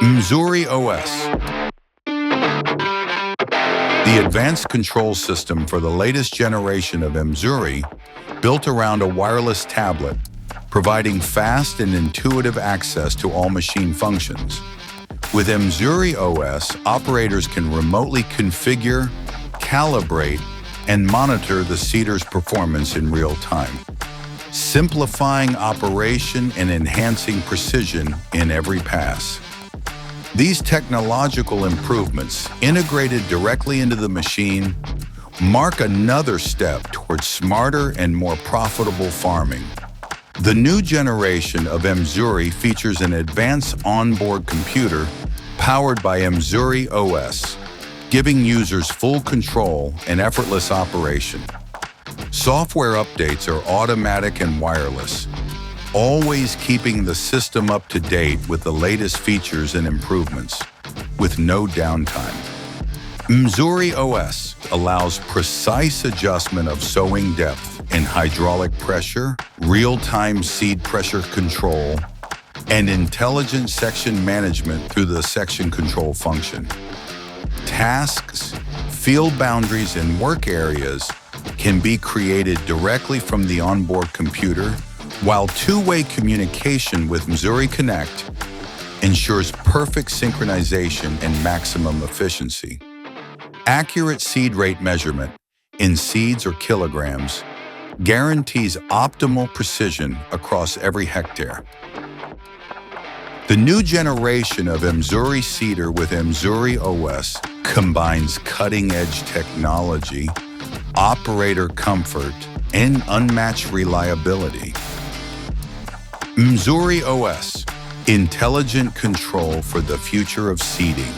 MZURI OS, the advanced control system for the latest generation of MZURI, built around a wireless tablet, providing fast and intuitive access to all machine functions. With MZURI OS, operators can remotely configure, calibrate, and monitor the seeder's performance in real time, simplifying operation and enhancing precision in every pass. These technological improvements, integrated directly into the machine, mark another step towards smarter and more profitable farming. The new generation of MZURI features an advanced onboard computer powered by MZURI OS, giving users full control and effortless operation. Software updates are automatic and wireless, always keeping the system up to date with the latest features and improvements, with no downtime. MZURI OS allows precise adjustment of sowing depth and hydraulic pressure, real-time seed pressure control, and intelligent section management through the section control function. Tasks, field boundaries, and work areas can be created directly from the onboard computer, while two-way communication with MZURI Connect ensures perfect synchronization and maximum efficiency. Accurate seed rate measurement in seeds or kilograms guarantees optimal precision across every hectare. The new generation of MZURI seeder with MZURI OS combines cutting-edge technology, operator comfort, and unmatched reliability. MZURI OS, intelligent control for the future of seeding.